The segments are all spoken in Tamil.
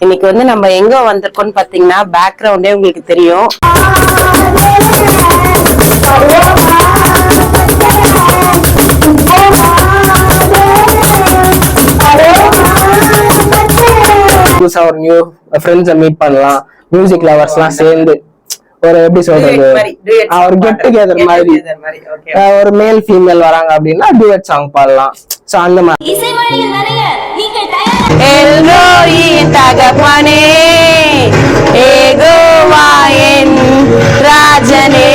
இன்னைக்கு வந்து நம்ம எங்க வந்திருக்கோம்னு பாத்தீங்கன்னா பேக்ரவுண்டே உங்களுக்கு தெரியும். ஒரு நியூ ஃப்ரெண்ட்ஸை மீட் பண்ணலாம், மியூசிக் லவர்ஸ்லாம் சேர்ந்து ஒரு எப்படி சொல்றது ஒரு கெட் டுகெதர் மாதிரி ஒரு மேல் ஃபீமேல் வராங்க அப்படின்னா டுயட் சாங் பாடலாம். சோ அந்த மாதிரி எல்லோரின் தகப்பனே ஏகோவாயின் ராஜனே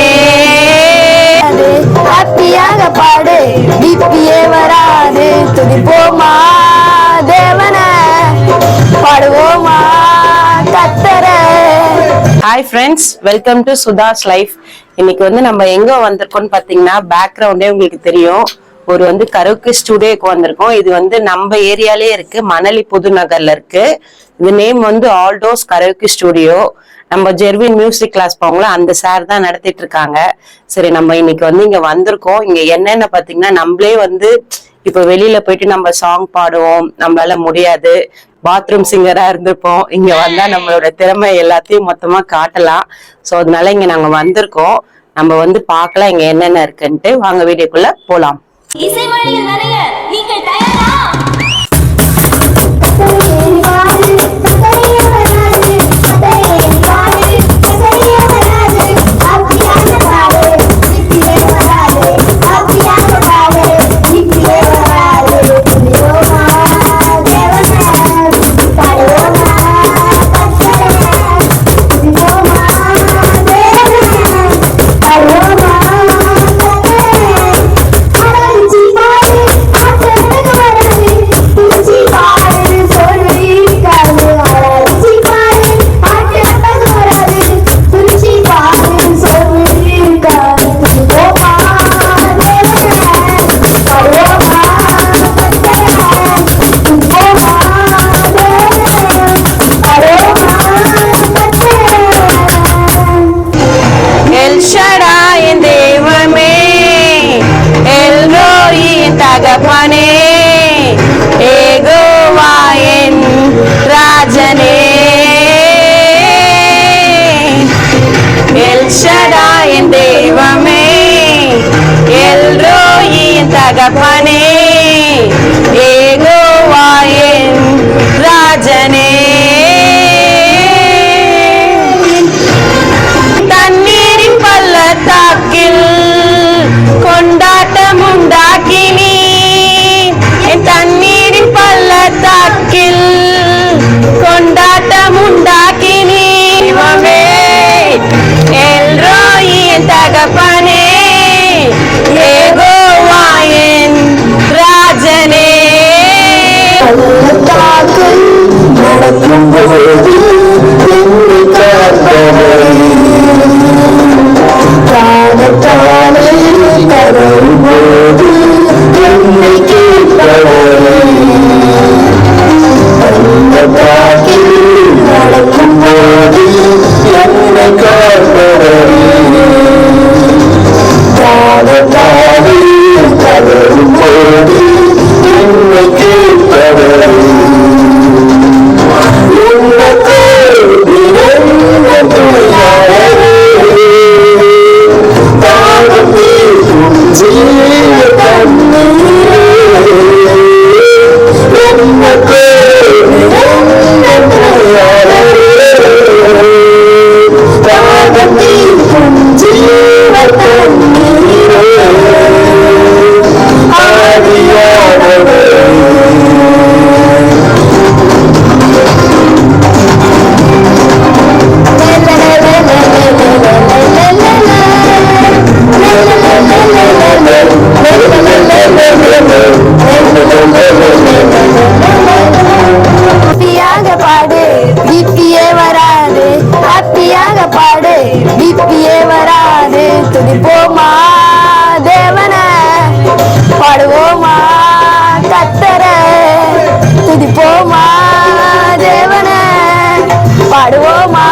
ஹாப்பியாக பாடு பிபியே வராது துதிப்போமா தேவன பாடுவோமா கத்தர. Hi friends, welcome to Sudha's life. இன்னைக்கு வந்து நம்ம எங்க வந்திருக்கோம்னு பாத்தீங்கன்னா பேக்ரவுண்டே உங்களுக்கு தெரியும். ஒரு வந்து கரோக்கே ஸ்டுடியோக்கு வந்திருக்கோம். இது வந்து நம்ம ஏரியாலே இருக்கு, மணலி புதுநகர்ல இருக்கு. இது நேம் வந்து ஆல்டோஸ் கரோக்கே ஸ்டுடியோ. நம்ம ஜெர்வின் மியூசிக் கிளாஸ் போங்களா, அந்த சார் தான் நடத்திட்டு இருக்காங்க. சரி, நம்ம இன்னைக்கு வந்து இங்க வந்திருக்கோம். இங்க என்னென்ன பாத்தீங்கன்னா, நம்மளே வந்து இப்ப வெளியில போயிட்டு நம்ம சாங் பாடுவோம், நம்மளால முடியாது, பாத்ரூம் சிங்கரா இருந்திருப்போம். இங்க வந்தா நம்மளோட திறமை எல்லாத்தையும் மொத்தமா காட்டலாம். சோ அதனால இங்க நாங்க வந்திருக்கோம். நம்ம வந்து பாக்கலாம் இங்க என்னென்ன இருக்குன்ட்டு. வாங்க வீடியோக்குள்ள போலாம். தகப்பனே ஏகோவாயின் ராஜனே எல் ஷடாயின் தெய்வமே எல்ரோயின் தகப்பனே ஏகோவாயின் ராஜனே தண்ணீரின் பள்ளத்தாக்கில் கொண்டாட்டம் உண்டாக்கினி, தண்ணீரின் பள்ளத்தாக்கில் கொண்டாட்டம் உண்டாக்கினி. எல்ரோயின் தகப்பனே ஏகோவாயின் ராஜனே துதிப்போமா தேவன பாடுவோமா கத்தர. துதிப்போமா தேவன பாடுவோமா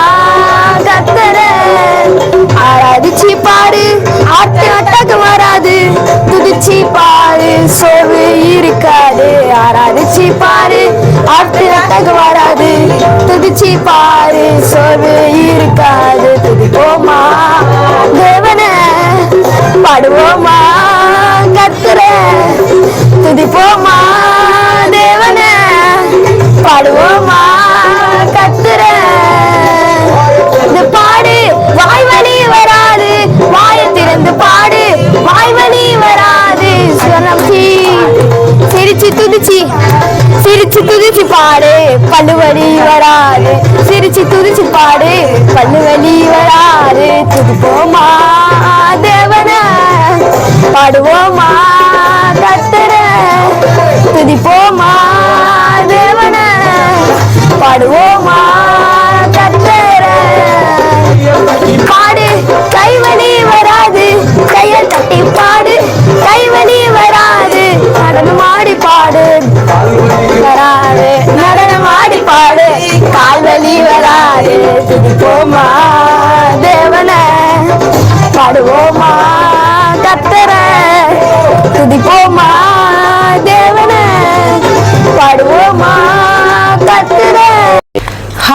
கத்தர. ஆராதிச்சு பாடு ஆட்டு அட்டக்கு வராது, துதிச்சு பாடு சோர்வு இருக்காது. ஆராதிச்சு பாரு ஆட்டு அட்டக்கு வராது, துதி பாரு சோர்வு இருக்காது. துதிப்போமா தேவனை, பாடுவோமா கர்த்தரை. துதிப்போமா தேவனை, பாடுவோமா கர்த்தரை. இந்த பாடு வாய் வலி வராது, வாயை திறந்து பாடு வாய் வலி வராது. சொன்னம் சிரிச்சு துதிச்சு சிரிச்சு துதிச்சு பாடு பல்லு வலி வராது. சிரிச்சு துதிச்சு பாடு பல்லு வலி வராது. துதிப்போமா தேவனை, பாடுவோமா கர்த்தரை. துதிப்போமா தேவனை, பாடுவோமா கர்த்தரை. பாடு கைவலி வராது, கையை தட்டி பாடு கைவலி வராது. நடனமாடி பாடு வராது, நடனமாடி பாடு கால்வலி வராது. துதிப்போமா தேவனை, பாடுவோமா கர்த்தரை. துதிப்போமா தேவனை, பாடுவோமா கர்த்தரை.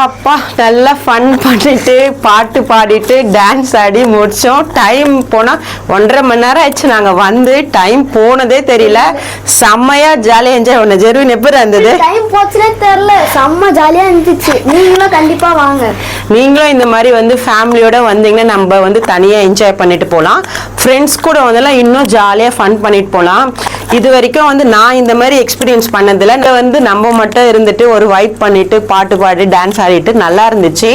அப்பா நல்லா ஃபன் பண்ணிட்டு பாட்டு பாடிட்டு டான்ஸ் ஆடி முடிச்சோம். டைம் போனா 1.5 மணி நேரம் ஆயிடுச்சு. நாங்க வந்து டைம் போனதே தெரியல. செம்மையா ஜாலியா என்ஜாய் பண்ண. ஜெர்வின் எப்படி இருந்தது? டைம் போச்சுனே தெரியல, செம்ம ஜாலியா இருந்துச்சு. நீங்களும் கண்டிப்பா வாங்க. நீங்களும் இந்த மாதிரி வந்து ஃபேமிலியோட வந்தீங்கன்னா நம்ம வந்து தனியா என்ஜாய் பண்ணிட்டு போகலாம். ஃப்ரெண்ட்ஸ் கூட வந்தெல்லாம் இன்னும் ஜாலியா ஃபன் பண்ணிட்டு போகலாம். இது வரைக்கும் வந்து நான் இந்த மாதிரி எக்ஸ்பீரியன்ஸ் பண்ணதில்லை. வந்து நம்ம மட்டும் இருந்துட்டு ஒரு வைப் பண்ணிட்டு பாட்டு பாடி டான்ஸ் ஆடிட்டு நல்லா இருந்துச்சு.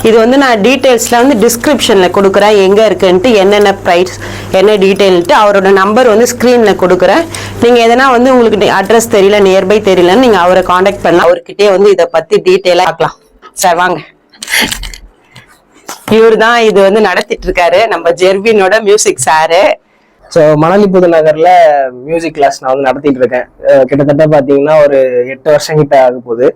இது வந்து நான் டீட்டெயில்ஸ்ல வந்து டிஸ்கிரிப்ஷன்ல கொடுக்குறேன், எங்க இருக்குன்ட்டு, என்னென்ன ப்ரைஸ் என்ன டீட்டெயில்ட்டு. அவரோட நம்பர் வந்து ஸ்க்ரீன்ல கொடுக்குறேன். நீங்க எதனா வந்து உங்களுக்கு அட்ரஸ் தெரியல, நியர்பை தெரியலன்னு நீங்க அவரை காண்டாக்ட் பண்ணலாம். அவர்கிட்டயே வந்து இதை பத்தி டீட்டெயிலா பார்க்கலாம். சார் வாங்க. இவர் தான் இது வந்து நடத்திட்டு இருக்காரு, நம்ம ஜெர்வினோட மியூசிக் சாரு. ஸோ மணலி புது நகர்ல மியூசிக் கிளாஸ் நான் வந்து நடத்திட்டு இருக்கேன். கிட்டத்தட்ட பார்த்தீங்கன்னா ஒரு 8 வருஷம் கிட்ட ஆக போகுது.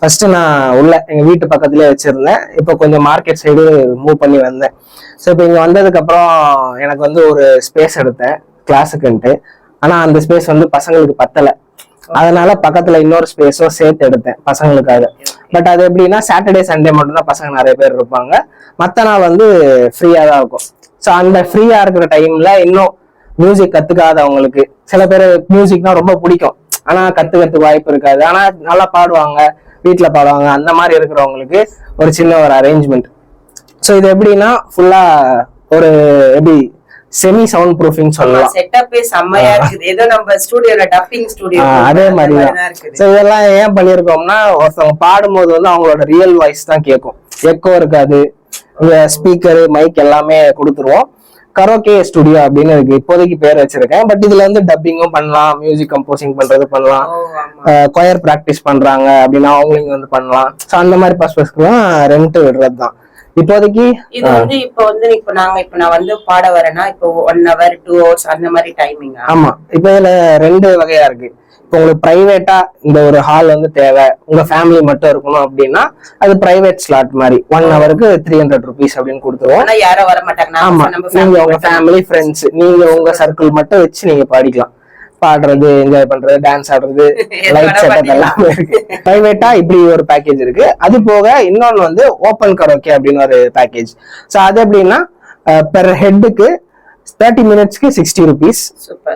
ஃபர்ஸ்ட் நான் உள்ள எங்க வீட்டு பக்கத்துலேயே வச்சிருந்தேன். இப்போ கொஞ்சம் மார்க்கெட் சைடு மூவ் பண்ணி வந்தேன். ஸோ இப்போ இங்கே வந்ததுக்கு அப்புறம் எனக்கு வந்து ஒரு ஸ்பேஸ் எடுத்தேன் கிளாஸுக்குன்ட்டு. ஆனால் அந்த ஸ்பேஸ் வந்து பசங்களுக்கு பத்தலை. அதனால பக்கத்துல இன்னொரு ஸ்பேஸும் சேர்த்து எடுத்தேன் பசங்களுக்காக. பட் அது எப்படின்னா சாட்டர்டே சண்டே மட்டும்தான் பசங்க நிறைய பேர் இருப்பாங்க, மற்ற நாள் வந்து ஃப்ரீயா தான் இருக்கும். ஸோ அந்த ஃப்ரீயா இருக்கிற டைம்ல இன்னும் மியூசிக் கத்துக்காதவங்களுக்கு, சில பேர் மியூசிக்னா ரொம்ப பிடிக்கும் ஆனா கத்துக்கிறதுக்கு வாய்ப்பு இருக்காது, ஆனா நல்லா பாடுவாங்க, வீட்டுல பாடுவாங்க, அந்த மாதிரி இருக்கிறவங்களுக்கு ஒரு சின்ன ஒரு அரேஞ்ச்மெண்ட். ஸோ இது எப்படின்னா ஃபுல்லா ஒரு எப்படி செமி சவுண்ட் ப்ரூஃபிங் சொல்லலாம். செட்டப்பே செம்மையா இருக்குது. ஏதோ நம்ம ஸ்டுடியோல டப்பிங் ஸ்டுடியோ அதே மாதிரி தான். ஸோ இதெல்லாம் ஏன் பண்ணிருக்கோம்னா ஒருத்தவங்க பாடும்போது வந்து அவங்களோட ரியல் வாய்ஸ் தான் கேட்கும், எக்கோ இருக்காது. ஸ்பீக்கர் மைக் எல்லாமே கொடுத்துருவோம். கரோகே ஸ்டுடியோ அப்படின்னு இருக்கு, இப்போதைக்கு பேர் வச்சிருக்கேன். பட் இதுல வந்து டப்பிங்கும் பண்ணலாம், மியூசிக் கம்போசிங் பண்றது பண்ணலாம், கொயர் பிராக்டிஸ் பண்றாங்க அப்படின்னா அவங்களும் வந்து பண்ணலாம். ஸோ அந்த மாதிரி பர்பஸ்க்குலாம் ரெண்ட் விடுறது தான் இப்போதைக்கு. இது வந்து இப்ப நான் வந்து பாட வரேன்னா இப்போ 1 hour 2 hours அந்த மாதிரி டைமிங். ஆமா, இப்ப இதுல 2 வகையா இருக்கு. இப்போ உங்களுக்கு பிரைவேட்டா இந்த ஒரு ஹால் வந்து தேவை, உங்க ஃபேமிலி மட்டும் இருக்கணும் அப்படின்னா அது பிரைவேட் ஸ்லாட் மாதிரி 1 ஹவருக்கு 300 rupees அப்படின்னு கொடுத்துருவோம். யாரும் வர மாட்டாங்க. ஆமா, நீங்க உங்க ஃபேமிலி ஃப்ரெண்ட்ஸ் நீங்க உங்க சர்க்கிள் மட்டும் வச்சு நீங்க பாடிக்கலாம். பாடுறது, என்ஜாய் பண்றது, டான்ஸ் ஆடுறது, லைட் செட்டப் எல்லாமே இருக்கு. பிரைவேட்டா இப்படி ஒரு பேக்கேஜ் இருக்கு. அது போக இன்னொன்னு வந்து ஓப்பன் கரோக்கே அப்படின்னு ஒரு பேக்கேஜ். ஸோ அது எப்படின்னா பெர் ஹெட்டுக்கு 30 minutesக்கு 60 rupees,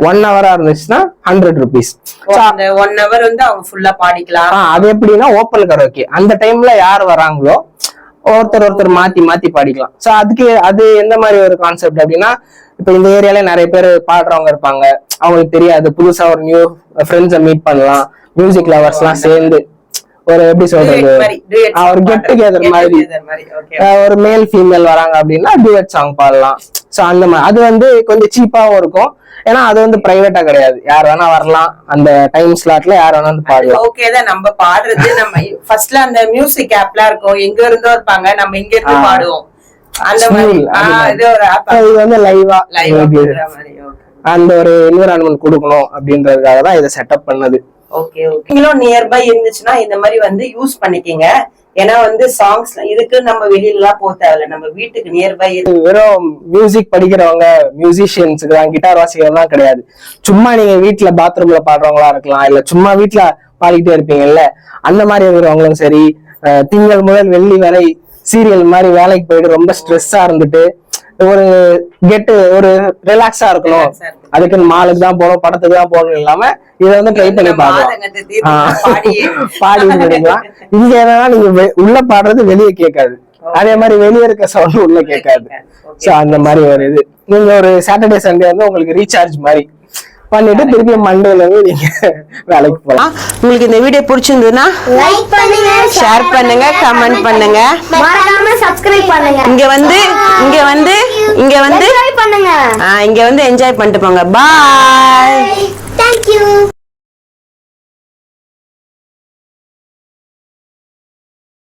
1 hour இருந்துச்சுன்னா 100 rupees. 1 hour வந்து அவங்க ஃபுல்லா பாடிக்கலாம். அது எப்படின்னா ஓப்பன் கரோக்கே அந்த டைம்ல யார் வராங்களோ ஒருத்தர் மாத்தி மாத்தி பாடிக்கலாம். ஸோ அதுக்கு அது எந்த மாதிரி ஒரு கான்செப்ட் அப்படின்னா, இப்ப இந்த ஏரியால நிறைய பேர் பாடுறவங்க இருப்பாங்க, அவங்களுக்கு தெரியாது, புதுசா ஒரு நியூ ஃப்ரெண்ட்ஸை மீட் பண்ணலாம், மியூசிக் லவர்ஸ் எல்லாம் சேர்ந்து ஒரு எப்படி சொல்றது ஒரு கெட் டுகெதர் மாதிரி ஒரு மேல் ஃபீமேல் வராங்க அப்படின்னா டூயட் சாங் பாடலாம். ஸோ அந்த மாதிரி அது வந்து கொஞ்சம் சீப்பாவும் இருக்கும். ஏன்னா அது வந்து பிரைவேட்டா கிடையாது, யார் வேணா வரலாம், அந்த டைம் ஸ்லாட்ல யார் வேணா வந்து பாடலாம். ஓகே தான் நம்ம பாடுறது. நம்ம ஃபர்ஸ்ட்ல அந்த மியூசிக் ஆப்லாம் இருக்கும், எங்க இருந்தோ இருப்பாங்க, நம்ம இங்க இருந்து பாடுவோம். அந்த மாதிரி இது வந்து லைவா அந்த ஒரு என்விரான்மெண்ட் கொடுக்கணும் அப்படின்றதுக்காக தான் இதை செட்டப் பண்ணது. Okay okay. நீங்களும் நியர்பை இருந்துச்சுன்னா இந்த மாதிரி வந்து யூஸ் பண்ணிக்கீங்க. ஏன்னா வந்து சாங்ஸ் இதுக்கு நம்ம வெளியில எல்லாம் போக தேவையில்ல, நம்ம வீட்டுக்கு நியர்பை. வெறும் மியூசிக் படிக்கிறவங்க, மியூசிஷியன்ஸுக்கு தான், கிட்டார் வாசிக்கிறதுலாம் கிடையாது. சும்மா நீங்க வீட்டுல பாத்ரூம்ல பாடுறவங்களா இருக்கலாம், இல்ல சும்மா வீட்டுல பாடிக்கிட்டே இருப்பீங்கல்ல, அந்த மாதிரி இருக்கிறவங்களும் சரி, திங்கள் முதல் வெள்ளி வரை சீரியல் மாதிரி வேலைக்கு போயிட்டு ரொம்ப ஸ்ட்ரெஸ்ஸா இருந்துட்டு ஒரு ஒரு ரிலாக்ஸா இருக்கணும், அதுக்கு மாலுக்கு தான் போகணும், படத்துக்கு தான் போகணும் இல்லாம இதை வந்து ட்ரை பண்ணி பார்க்கலாம். பாடி கிடைக்கலாம். இங்க என்னன்னா நீங்க உள்ள பாடுறது வெளியே கேட்காது, அதே மாதிரி வெளியே இருக்க சவுண்ட் உள்ள கேட்காது. சோ அந்த மாதிரி ஒரு இது நீங்க ஒரு சாட்டர்டே சண்டே வந்து உங்களுக்கு ரீசார்ஜ் மாதிரி பண்ணிட்டு திருப்பி மண்டேல இருந்து நீங்க வேலைக்கு போகலாம். உங்களுக்கு இந்த வீடியோ பிடிச்சிருந்ததுன்னா லைக் பண்ணுங்க, ஷேர் பண்ணுங்க, கமெண்ட் பண்ணுங்க, மறக்காம சப்ஸ்கிரைப் பண்ணுங்க. இங்க வந்து என்ஜாய் பண்ணுங்க. இங்க வந்து என்ஜாய் பண்ணிட்டு போங்க. பாய். Thank you.